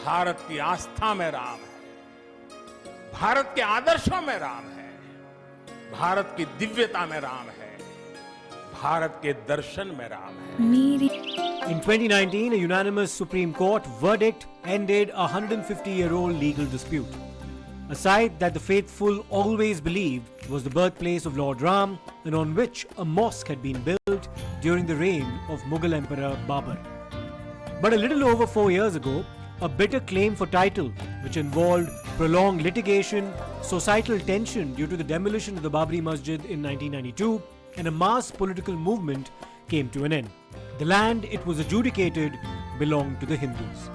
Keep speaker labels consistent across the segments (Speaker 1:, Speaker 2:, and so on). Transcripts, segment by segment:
Speaker 1: भारत की आस्था में राम है, भारत के आदर्शों में राम है, भारत की दिव्यता में राम है, भारत के दर्शन में राम है.
Speaker 2: In 2019, a unanimous Supreme Court verdict ended a 150-year-old legal dispute. A site that the faithful always believed was the birthplace of Lord Ram and on which a mosque had been built during the reign of Mughal Emperor Babur. But a little over 4 years ago, a bitter claim for title, which involved prolonged litigation, societal tension due to the demolition of the Babri Masjid in 1992, and a mass political movement came to an end. The land it was adjudicated belonged to the Hindus.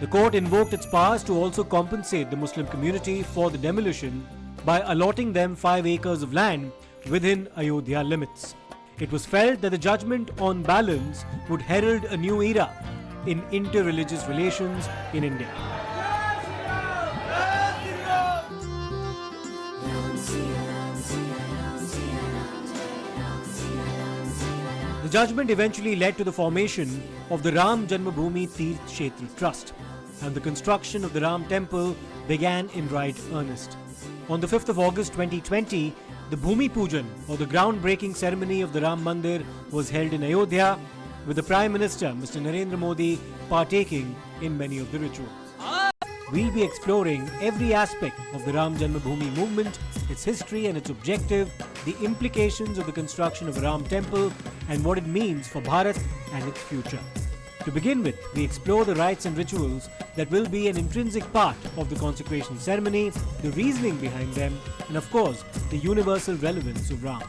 Speaker 2: The court invoked its powers to also compensate the Muslim community for the demolition by allotting them 5 acres of land within Ayodhya limits. It was felt that the judgment on balance would herald a new era in inter-religious relations in India. The judgment eventually led to the formation of the Ram Janmabhoomi Mandir Trust, and the construction of the Ram Temple began in right earnest. On the 5th of August 2020, the Bhumi Pujan, or the groundbreaking ceremony of the Ram Mandir, was held in Ayodhya, with the Prime Minister, Mr. Narendra Modi, partaking in many of the rituals. We'll be exploring every aspect of the Ram Janmabhoomi movement, its history and its objective, the implications of the construction of a Ram Temple, and what it means for Bharat and its future. To begin with, we explore the rites and rituals that will be an intrinsic part of the consecration ceremony, the reasoning behind them, and of course, the universal relevance of Ram.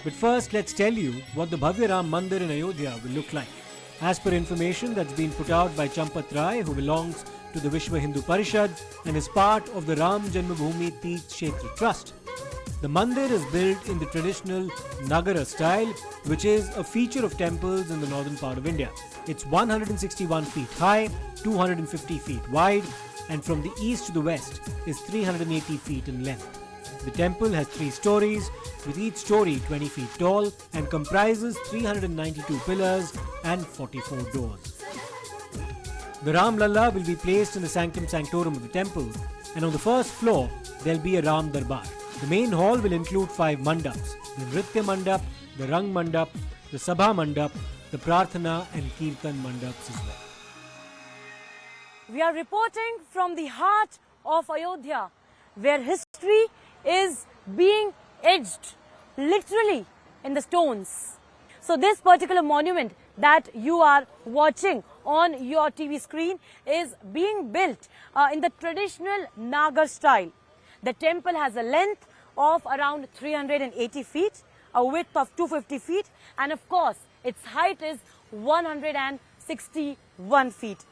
Speaker 2: But first, let's tell you what the Bhavya Ram Mandir in Ayodhya will look like. As per information that's been put out by Champat Rai, who belongs to the Vishwa Hindu Parishad and is part of the Ram Janmabhoomi Mandir Trust, the mandir is built in the traditional Nagara style, which is a feature of temples in the northern part of India. It's 161 feet high, 250 feet wide, and from the east to the west is 380 feet in length. The temple has 3 stories, with each story 20 feet tall, and comprises 392 pillars and 44 doors. The Ram Lalla will be placed in the sanctum sanctorum of the temple, and on the first floor there will be a Ram Darbar. The main hall will include 5 mandaps: the Nritya Mandap, the Rang Mandap, the Sabha Mandap, the Prarthana and Kirtan Mandaps as well.
Speaker 3: We are reporting from the heart of Ayodhya, where history is being etched literally in the stones. So this particular monument that you are watching on your TV screen is being built in the traditional Nagar style. The temple has a length of around 380 feet, a width of 250 feet, and of course, its height is 161 feet.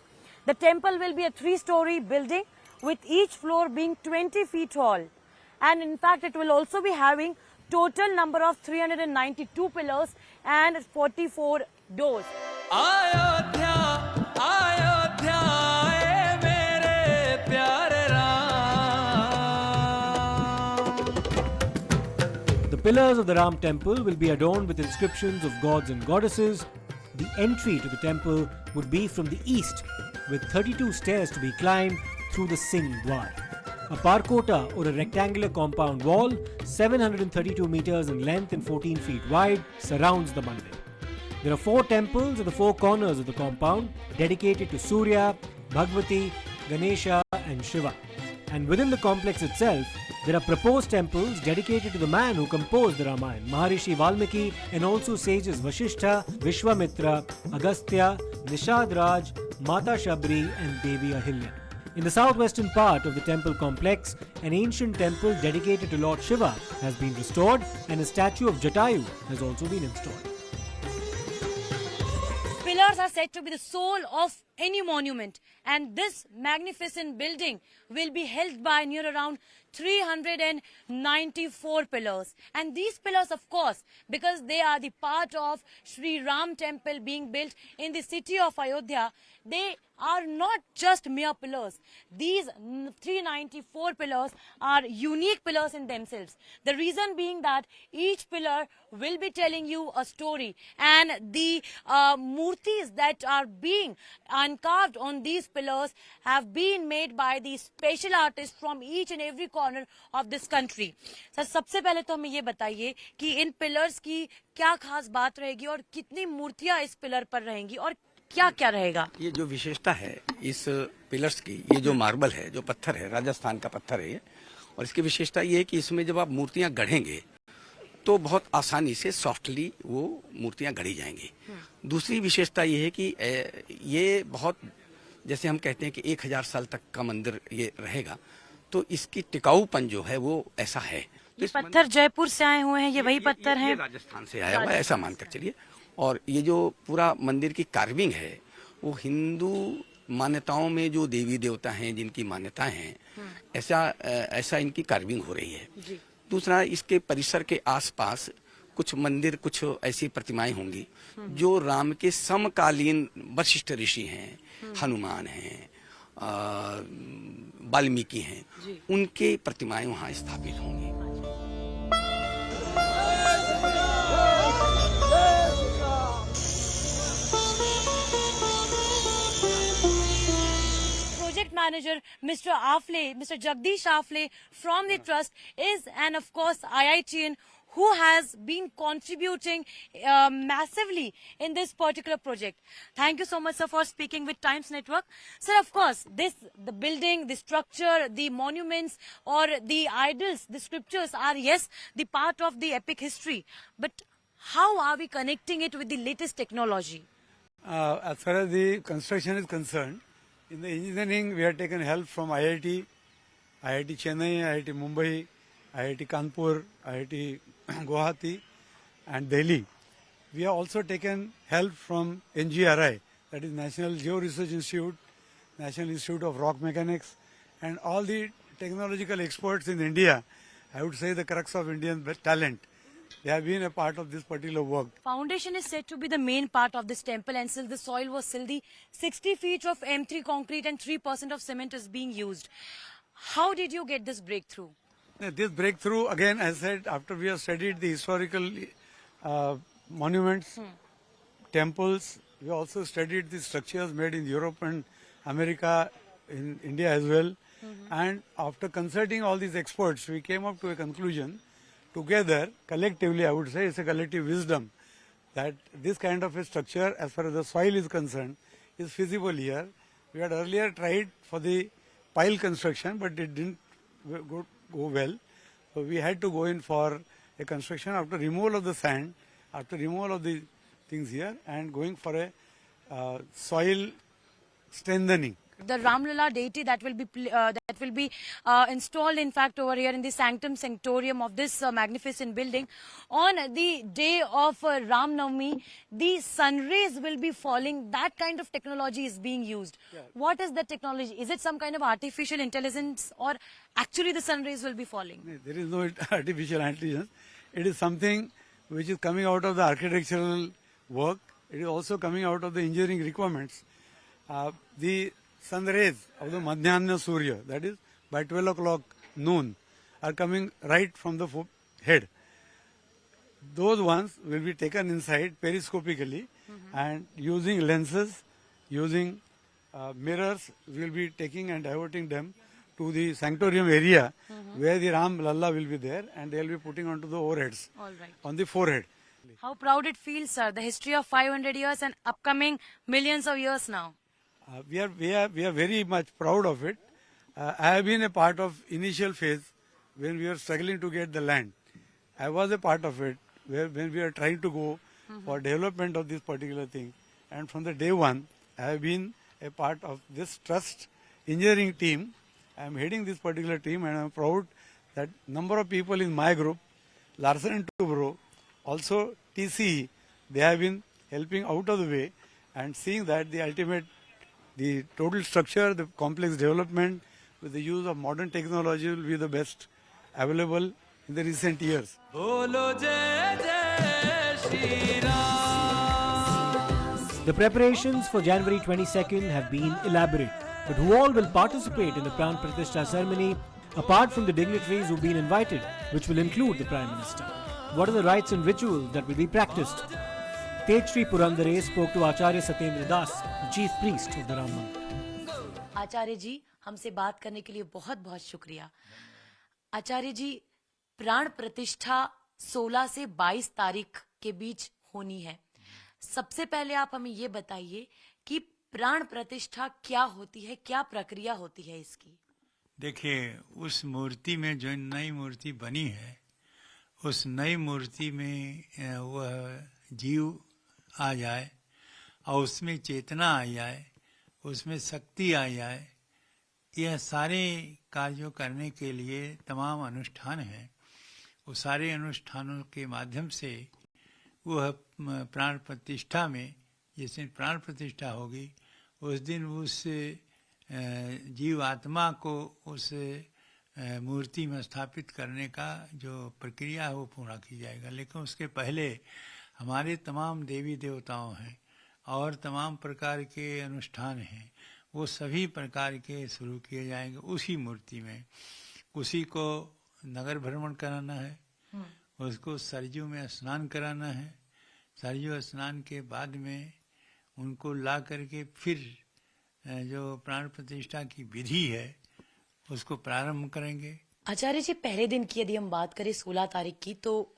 Speaker 3: The temple will be a 3-story building with each floor being 20 feet tall. And in fact, it will also be having total number of 392 pillars and 44 doors.
Speaker 4: Ayodhya, Ayodhya, ae mere pyare Ram.
Speaker 2: The pillars of the Ram temple will be adorned with inscriptions of gods and goddesses. The entry to the temple would be from the east, with 32 stairs to be climbed through the Singh Dwar. A parkota, or a rectangular compound wall, 732 meters in length and 14 feet wide, surrounds the mandir. There are 4 temples at the 4 corners of the compound, dedicated to Surya, Bhagavati, Ganesha and Shiva. And within the complex itself, there are proposed temples dedicated to the man who composed the Ramayana, Maharishi Valmiki, and also sages Vashishtha, Vishwamitra, Agastya, Nishad Raj, Mata Shabri and Devi Ahilya. In the southwestern part of the temple complex, an ancient temple dedicated to Lord Shiva has been restored, and a statue of Jatayu has also been installed.
Speaker 3: Pillars are said to be the soul of any monument, and this magnificent building will be held by near around 394 pillars. And these pillars, of course, because they are the part of Shri Ram temple being built in the city of Ayodhya, they are not just mere pillars. These 394 pillars are unique pillars in themselves. The reason being that each pillar will be telling you a story, and the murtis that are being uncarved on these pillars have been made by the special artists from each and every corner of this country. Sir, सबसे पहले तो हमें ये बताइए कि इन pillars की क्या खास बात रहेगी और कितनी मूर्तियां इस पिलर पर रहेंगी और क्या क्या रहेगा?
Speaker 5: ये जो विशेषता है इस पिलर्स की, ये जो मार्बल है, जो पत्थर है, राजस्थान का पत्थर है ये, और इसकी विशेषता ये है कि इसमें जब आप मूर्तियां गढ़ेंगे तो बहुत आसानी से सॉफ्टली वो मूर्तियां गढ़ी जाएंगी। दूसरी विशेषता ये है कि ये बहुत, जैसे हम कहते हैं कि 1000 साल तक का मंदिर ये रहेगा, तो इसकी टिकाऊपन जो है वो ऐसा है। तो
Speaker 3: ये पत्थर जयपुर से आए हुए हैं, ये वही पत्थर हैं?
Speaker 5: राजस्थान से आया हुआ है, ऐसा मानकर चलिए। और ये जो पूरा मंदिर की कार्विंग है वो हिंदू मान्यताओं में जो देवी देवता हैं, जिनकी मान्यताएं हैं, ऐसा इनकी कार्विंग हो रही है। दूसरा, इसके परिसर के आसपास कुछ मंदिर, कुछ ऐसी प्रतिमाएं होंगी जो राम के समकालीन वशिष्ठ ऋषि हैं, हनुमान हैं, वाल्मीकि हैं, उनके प्रतिमाएं वहाँ स्थापित होंगी।
Speaker 3: Manager Mr. Afle, Mr. Jagdish Afle from the trust is, and of course IITian, who has been contributing massively in this particular project. Thank you so much, sir, for speaking with Times Network. Sir, of course, the building, the structure, the monuments or the idols, the scriptures are, yes, the part of the epic history. But how are we connecting it with the latest technology?
Speaker 6: As far as the construction is concerned, in the engineering, we have taken help from IIT Chennai, IIT Mumbai, IIT Kanpur, IIT Guwahati and Delhi. We have also taken help from NGRI, that is National Geo Research Institute, National Institute of Rock Mechanics, and all the technological experts in India. I would say the crux of Indian talent. They have been a part of this particular work.
Speaker 3: Foundation is said to be the main part of this temple, and still the soil was still the 60 feet of M3 concrete and 3% of cement is being used. How did you get this breakthrough?
Speaker 6: This breakthrough, again, as I said, after we have studied the historical monuments, temples, we also studied the structures made in Europe and America, in India as well. And after consulting all these experts, we came up to a conclusion. Together, collectively, I would say it's a collective wisdom that this kind of a structure, as far as the soil is concerned, is feasible here. We had earlier tried for the pile construction, but it didn't go well. So we had to go in for a construction after removal of the sand, after removal of the things here, and going for a soil strengthening.
Speaker 3: The Ram Lalla deity that will be installed, in fact, over here in the sanctum sanctorum of this magnificent building. On the day of Ram Navami, the sun rays will be falling. That kind of technology is being used. Yeah. What is the technology? Is it some kind of artificial intelligence, or actually the sun rays will be falling?
Speaker 6: There is no artificial intelligence. It is something which is coming out of the architectural work. It is also coming out of the engineering requirements. The sun rays of the Madhyana Surya, that is by 12 o'clock noon, are coming right from the head. Those ones will be taken inside periscopically, and using lenses, using mirrors, we will be taking and diverting them to the sanctorum area where the Ram Lalla will be there, and they will be putting onto the overheads, on the forehead.
Speaker 3: How proud it feels, sir, the history of 500 years and upcoming millions of years now.
Speaker 6: We are very much proud of it. I have been a part of initial phase when we were struggling to get the land. I was a part of it when we were trying to go for development of this particular thing. And from the day one, I have been a part of this trust engineering team. I am heading this particular team, and I am proud that number of people in my group, Larsen and Toubro, also TCE, they have been helping out of the way and seeing that the total structure, the complex development with the use of modern technology will be the best available in the recent years.
Speaker 4: बोलो जय जय Shri Ram.
Speaker 2: The preparations for January 22nd have been elaborate, but who all will participate in the Pran Pratishtha ceremony, apart from the dignitaries who've been invited, which will include the Prime Minister? What are the rites and rituals that will be practiced? Tej Purandare spoke to Acharya Satyendra Das, the chief priest of the Ram Mandap.
Speaker 3: आचार्य जी, हमसे बात करने के लिए बहुत बहुत शुक्रिया। आचार्य जी, प्राण प्रतिष्ठा 16 से 22 तारीख के बीच होनी है। सबसे पहले आप हमें ये बताइए कि प्राण प्रतिष्ठा क्या होती है, क्या प्रक्रिया होती है इसकी?
Speaker 7: देखिए, उस मूर्ति में जो नई मूर्ति बनी है, उस नई मूर्ति में वह जीव आ जाए और उसमें चेतना आ जाए, उसमें शक्ति आ जाए, यह सारे कार्यों करने के लिए तमाम अनुष्ठान हैं। वो सारे अनुष्ठानों के माध्यम से वह प्राण प्रतिष्ठा में, जिस दिन प्राण प्रतिष्ठा होगी उस दिन उस जीव आत्मा को उस मूर्ति में स्थापित करने का जो प्रक्रिया है वो पूरा की जाएगा। लेकिन उसके पहले हमारे तमाम देवी देवताओं हैं और तमाम प्रकार के अनुष्ठान हैं, वो सभी प्रकार के शुरू किए जाएंगे उसी मूर्ति में। उसी को नगर भ्रमण कराना है, उसको सरयू में स्नान कराना है, सरयू स्नान के बाद में उनको ला करके फिर जो प्राण प्रतिष्ठा की विधि है उसको प्रारंभ करेंगे।
Speaker 3: आचार्य जी, पहले दिन की यदि हम बात करें 16 तारीख की, तो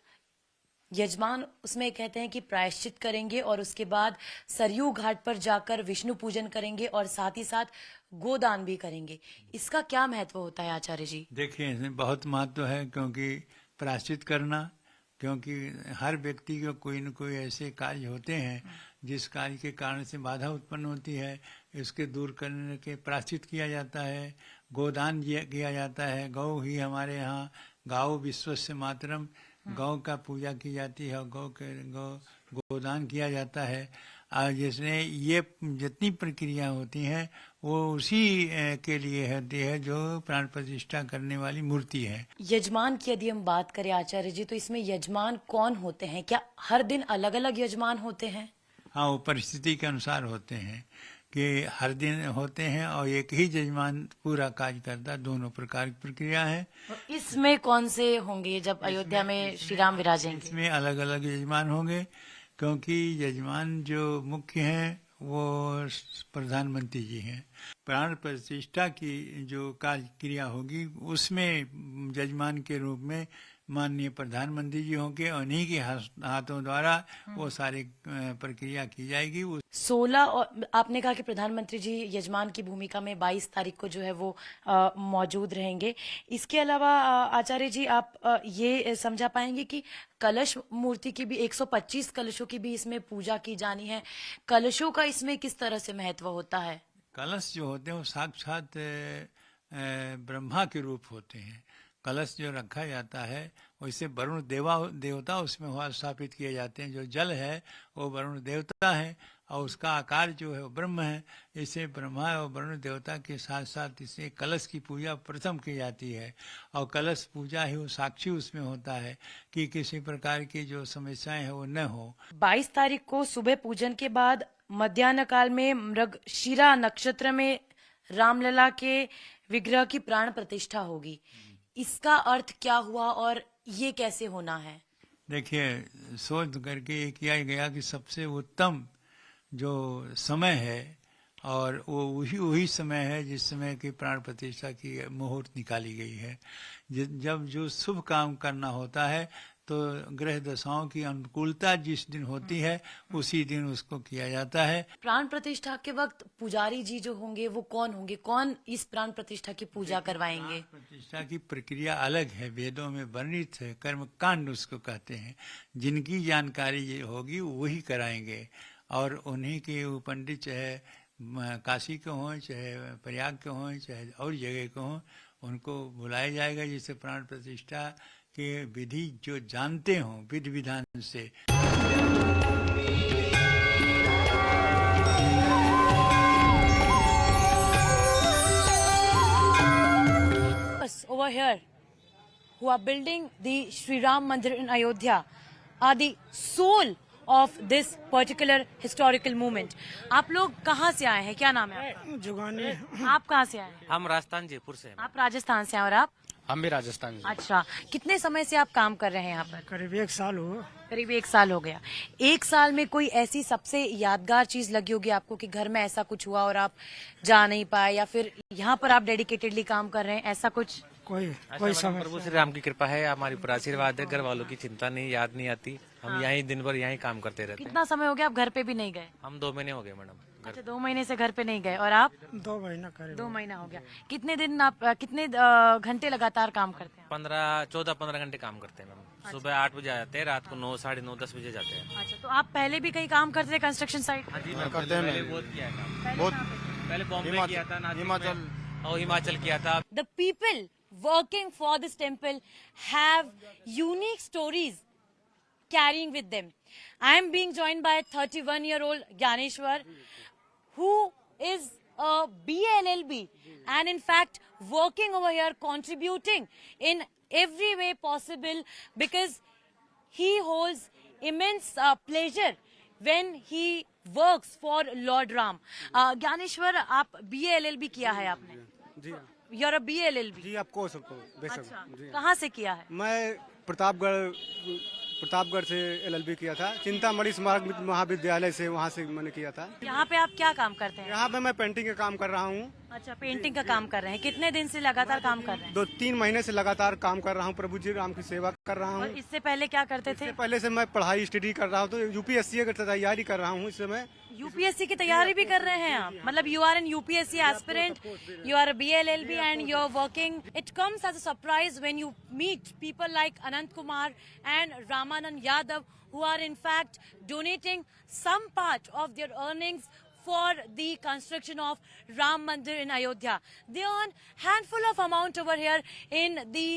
Speaker 3: यजमान उसमें कहते हैं कि प्रायश्चित करेंगे और उसके बाद सरयू घाट पर जाकर विष्णु पूजन करेंगे और साथ ही साथ गोदान भी करेंगे। इसका क्या महत्व होता है आचार्य जी?
Speaker 7: देखिए, इसमें बहुत महत्व है, क्योंकि प्रायश्चित करना, क्योंकि हर व्यक्ति को कोई न कोई ऐसे कार्य होते हैं जिस कार्य के कारण से बाधा उत्पन्न होती है, इसके दूर करने के प्रायश्चित किया जाता है। गोदान किया जाता है। गौ ही हमारे यहाँ, गाओ विश्वस्य मातरम, गौ का पूजा की जाती है और गोदान किया जाता है। और जिसने ये जितनी प्रक्रिया होती हैं वो उसी के लिए होती है जो प्राण प्रतिष्ठा करने वाली मूर्ति है।
Speaker 3: यजमान की यदि हम बात करें आचार्य जी, तो इसमें यजमान कौन होते हैं? क्या हर दिन अलग अलग यजमान होते हैं?
Speaker 7: हाँ, वो परिस्थिति के अनुसार होते हैं कि हर दिन होते हैं और एक ही यजमान पूरा कार्य करता है। दोनों प्रकार की प्रक्रिया है।
Speaker 3: इसमें कौन से होंगे जब अयोध्या में श्री राम विराजेंगे?
Speaker 7: इसमें अलग अलग यजमान होंगे, क्योंकि यजमान जो मुख्य हैं वो प्रधानमंत्री जी हैं। प्राण प्रतिष्ठा की जो कार्य क्रिया होगी उसमें यजमान के रूप में माननीय प्रधानमंत्री जी होंगे और उन्हीं के हाथों द्वारा वो सारी प्रक्रिया की जाएगी।
Speaker 3: 16 और आपने कहा कि प्रधानमंत्री जी यजमान की भूमिका में 22 तारीख को जो है वो मौजूद रहेंगे। इसके अलावा आचार्य जी, आप ये समझा पाएंगे कि कलश मूर्ति की भी 125 कलशों की भी इसमें पूजा की जानी है। कलशों का इसमें किस तरह से महत्व होता है?
Speaker 7: कलश जो होते हैं वो साक्षात ब्रह्मा के रूप होते हैं। कलश जो रखा जाता है वैसे वरुण देवता उसमें स्थापित किए जाते हैं। जो जल है वो वरुण देवता है और उसका आकार जो है वो ब्रह्म है। इसे ब्रह्मा और वरुण देवता के साथ साथ इसे कलश की पूजा प्रथम की जाती है और कलश पूजा ही वो साक्षी उसमें होता है कि किसी प्रकार की जो समस्याएं हैं वो न हो।
Speaker 3: 22 तारीख को सुबह पूजन के बाद मध्याह्न काल में मृगशिरा नक्षत्र में राम लला के विग्रह की प्राण प्रतिष्ठा होगी। इसका अर्थ क्या हुआ और ये कैसे होना है?
Speaker 7: देखिए, सोच करके ये किया गया कि सबसे उत्तम जो समय है और वो वही समय है जिस समय की प्राण प्रतिष्ठा की मुहूर्त निकाली गई है। जब जो शुभ काम करना होता है तो ग्रह दशाओं की अनुकूलता जिस दिन होती है उसी दिन उसको किया जाता है।
Speaker 3: प्राण प्रतिष्ठा के वक्त पुजारी जी जो होंगे वो कौन होंगे? कौन इस प्राण प्रतिष्ठा की पूजा करवाएंगे?
Speaker 7: प्राण प्रतिष्ठा की प्रक्रिया अलग है, वेदों में वर्णित है, कर्म कांड उसको कहते हैं। जिनकी जानकारी होगी वही कराएंगे और उन्हीं के वो पंडित चाहे काशी के हों, चाहे प्रयाग के हों, चाहे और जगह के हों, उनको बुलाया जाएगा जिससे प्राण प्रतिष्ठा के विधि जो जानते हों विधि विधान से।
Speaker 3: Over here, who are building the Shri Ram Mandir in Ayodhya are the soul of this particular historical movement. आप लोग कहाँ से आए हैं? क्या नाम है आपका?
Speaker 8: जुगानी।
Speaker 3: आप कहाँ से आए हैं?
Speaker 9: हम राजस्थान जयपुर से हैं।
Speaker 3: आप राजस्थान से हैं और आप?
Speaker 9: हम भी राजस्थान से।
Speaker 3: अच्छा, कितने समय से आप काम कर रहे हैं यहाँ पर?
Speaker 8: करीब 1 साल हुआ।
Speaker 3: करीब 1 साल हो गया। 1 साल में कोई ऐसी सबसे यादगार चीज लगी होगी आपको कि घर में ऐसा कुछ हुआ और आप जा नहीं पाए, या फिर यहाँ पर आप डेडिकेटेडली काम कर रहे हैं, ऐसा कुछ?
Speaker 8: कोई
Speaker 9: प्रभु श्री राम की कृपा है, हमारी ऊपर आशीर्वाद है, घर वालों की चिंता नहीं, याद नहीं आती। हम यहीं दिन भर यहीं काम करते रहते हैं।
Speaker 3: कितना समय हो गया आप घर पे भी नहीं गए?
Speaker 9: हम 2 महीने हो गए मैडम।
Speaker 3: अच्छा, 2 महीने से घर पे नहीं गए। और आप?
Speaker 8: 2 महीना करीब।
Speaker 3: 2 महीना हो गया। कितने दिन आप कितने घंटे लगातार काम करते हैं?
Speaker 9: 14-15 घंटे काम करते हैं मैम। सुबह 8 बजे आते हैं, रात को 9, 9:30, 10 बजे जाते हैं।
Speaker 3: अच्छा, तो आप पहले भी कहीं काम करते थे कंस्ट्रक्शन साइट?
Speaker 9: हाँ जी, मैं पहले बहुत किया है काम। पहले बॉम्बे किया था, हिमाचल और हिमाचल किया था।
Speaker 3: The people working for this temple have unique stories carrying with them. I am being joined by a 31-year-old Gyaneshwar who is a BLLB and in fact working over here, contributing in every way possible because he holds immense pleasure when he works for Lord Ram. Gyaneshwar, आप BLLB किया है आपने?
Speaker 10: जी।
Speaker 3: You're a BLLB?
Speaker 10: जी, आप कह सकते हो बेशक।
Speaker 3: अच्छा,
Speaker 10: जी।
Speaker 3: कहाँ से किया है?
Speaker 10: मैं प्रतापगढ़ से LLB किया था, चिंतामणि स्मारक महाविद्यालय से, वहाँ से मैंने किया था।
Speaker 3: यहाँ पे आप क्या काम करते हैं?
Speaker 10: यहाँ पे मैं पेंटिंग का काम कर रहा हूँ।
Speaker 3: अच्छा, पेंटिंग का काम कर रहे हैं। कितने दिन से लगातार काम कर रहे हैं?
Speaker 10: 2-3 महीने से लगातार काम कर रहा हूँ, प्रभु जी राम की सेवा कर रहा
Speaker 3: और
Speaker 10: हूँ।
Speaker 3: इससे पहले क्या करते थे?
Speaker 10: इससे पहले से मैं पढ़ाई स्टडी कर रहा हूँ, तो UPSC की तैयारी कर रहा हूँ इस समय।
Speaker 3: यूपीएससी की तैयारी भी कर रहे हैं आप? मतलब you are an UPSC aspirant, you are BLLB and you are working. It comes as a surprise when you meet people like Anant Kumar and Ramanand Yadav who are in fact donating some part of their earnings for the construction of Ram Mandir in Ayodhya. They earn handful of amount over here in the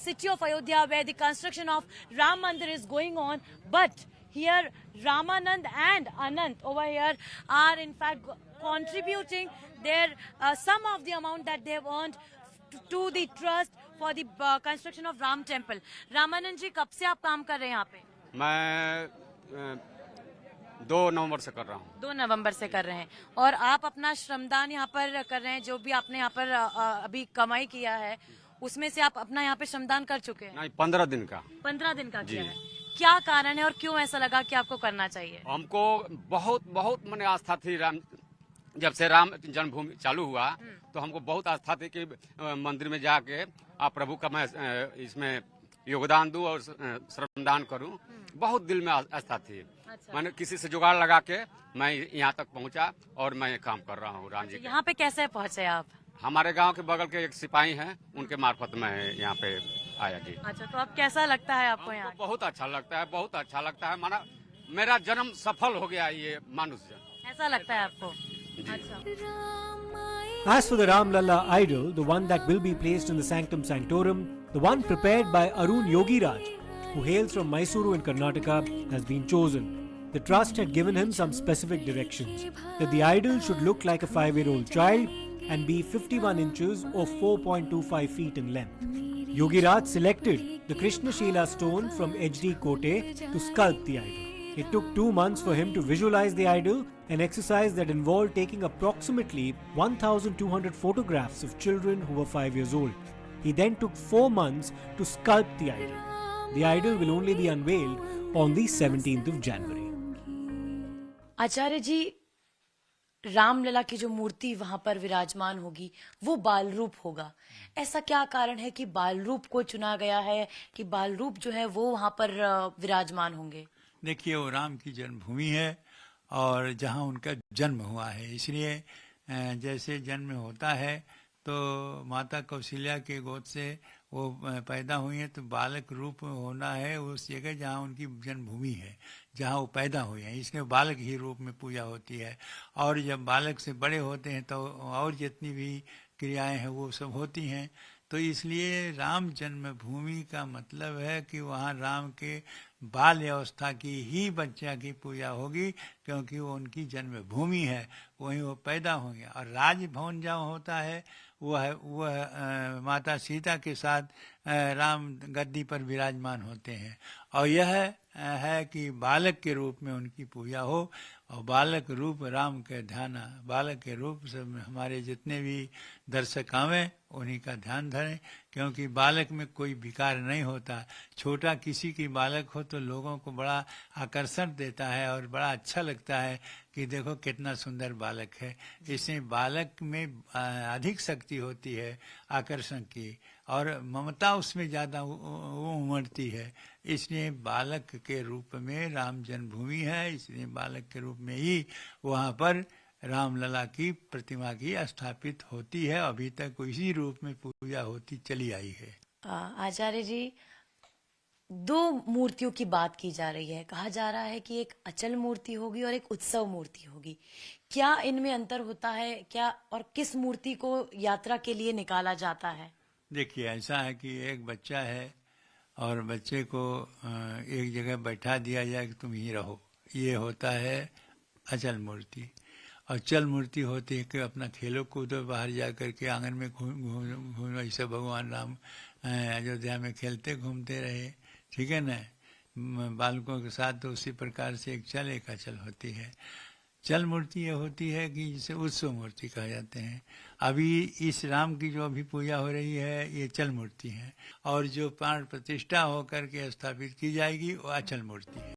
Speaker 3: city of Ayodhya where the construction of Ram Mandir is going on. But here Ramanand and Anant over here are in fact contributing their some of the amount that they have earned to the trust for the construction of Ram Temple. Ramanand ji, कब से आप काम कर रहे हैं यहाँ पे?
Speaker 5: मैं 2 नवंबर से कर रहा हूँ।
Speaker 3: 2 नवंबर से कर रहे हैं। और आप अपना श्रमदान यहाँ पर कर रहे हैं, जो भी आपने यहाँ पर अभी कमाई किया है उसमें से आप अपना यहाँ पे श्रमदान कर चुके हैं?
Speaker 5: नहीं, 15 दिन का।
Speaker 3: 15 दिन का किया है। क्या कारण है और क्यों ऐसा लगा कि आपको करना चाहिए?
Speaker 5: हमको बहुत मैंने आस्था थी जब से राम जन्मभूमि चालू हुआ तो हमको बहुत आस्था थी कि मंदिर में जाके आप प्रभु का मैं इसमें योगदान दूं और श्रमदान करूं। बहुत दिल में आस्था थी। अच्छा। मैंने किसी से जुगाड़ लगा के मैं यहाँ तक पहुँचा और मैं काम कर रहा हूँ राम जी।
Speaker 3: यहाँ पे कैसे पहुँचे आप?
Speaker 5: हमारे गांव के बगल के एक सिपाही हैं, उनके मार्फत मैं यहाँ पे आया जी।
Speaker 3: अच्छा, तो अब कैसा लगता है आपको यहाँ?
Speaker 5: बहुत अच्छा लगता है, बहुत अच्छा लगता है। माना मेरा जन्म सफल हो गया, ये मनुष्य
Speaker 3: ऐसा लगता है आपको? अच्छा।
Speaker 2: As for the Ram Lalla idol, the one that will be placed in the sanctum sanctorum, the one prepared by Arun Yogiraj, who hails from Mysuru in Karnataka, has been chosen. The trust had given him some specific directions, that the idol should look like a 5-year-old child and be 51 inches or 4.25 feet in length. Yogiraj selected the Krishna Shila stone from HD Kote to sculpt the idol. It took 2 months for him to visualize the idol, an exercise that involved taking approximately 1,200 photographs of children who were 5 years old. He then took 4 months to sculpt the idol. The idol will only be unveiled on the 17th of January.
Speaker 3: आचार्य जी, रामलला की जो मूर्ति वहां पर विराजमान होगी वो बाल रूप होगा। ऐसा क्या कारण है कि बाल रूप को चुना गया है कि बाल रूप जो है वो वहां पर विराजमान होंगे?
Speaker 7: देखिए, वो राम की जन्मभूमि है और जहाँ उनका जन्म हुआ है, इसलिए जैसे जन्म होता है तो माता कौशल्या के गोद से वो पैदा हुई है, तो बालक रूप होना है उस जगह जहाँ उनकी जन्मभूमि है, जहाँ वो पैदा हुए हैं, इसलिए बालक ही रूप में पूजा होती है। और जब बालक से बड़े होते हैं तो और जितनी भी क्रियाएं हैं वो सब होती हैं। तो इसलिए राम जन्मभूमि का मतलब है कि वहाँ राम के बाल अवस्था की ही बच्चा की पूजा होगी, क्योंकि वो उनकी जन्मभूमि है, वहीं वो पैदा होंगे। और राजभवन जहाँ होता है वह माता सीता के साथ राम गद्दी पर विराजमान होते हैं। और यह है कि बालक के रूप में उनकी पूजा हो, और बालक रूप राम के ध्याना, बालक के रूप से हमारे जितने भी दर्शक आवें उन्हीं का ध्यान धरें, क्योंकि बालक में कोई विकार नहीं होता। छोटा किसी की बालक हो तो लोगों को बड़ा आकर्षण देता है और बड़ा अच्छा लगता है कि देखो कितना सुंदर बालक है। इसमें बालक में अधिक शक्ति होती है आकर्षण की, और ममता उसमें ज़्यादा उमड़ती है। इसलिए बालक के रूप में राम जन्मभूमि है, इसलिए बालक के रूप में ही वहाँ पर राम लला की प्रतिमा की स्थापित होती है। अभी तक इसी रूप में पूजा होती चली आई है।
Speaker 3: आचार्य जी, दो मूर्तियों की बात की जा रही है। कहा जा रहा है कि एक अचल मूर्ति होगी और एक उत्सव मूर्ति होगी। क्या इनमें अंतर होता है क्या, और किस मूर्ति को यात्रा के लिए निकाला जाता है?
Speaker 7: देखिए, ऐसा है कि एक बच्चा है और बच्चे को एक जगह बैठा दिया जाए कि तुम ही रहो, ये होता है अचल मूर्ति। और चल मूर्ति होती है कि अपना खेलो कूदो, बाहर जा करके आंगन में घूम ऐसे भगवान राम अयोध्या में खेलते घूमते रहे, ठीक है ना। बालकों के साथ तो उसी प्रकार से एक चल एक अचल होती है। चल मूर्ति ये होती है कि जिसे उत्सव मूर्ति कहा जाते हैं। अभी इस राम की जो अभी पूजा हो रही है ये चल मूर्ति है, और जो प्राण प्रतिष्ठा होकर के स्थापित की जाएगी वो अचल मूर्ति है।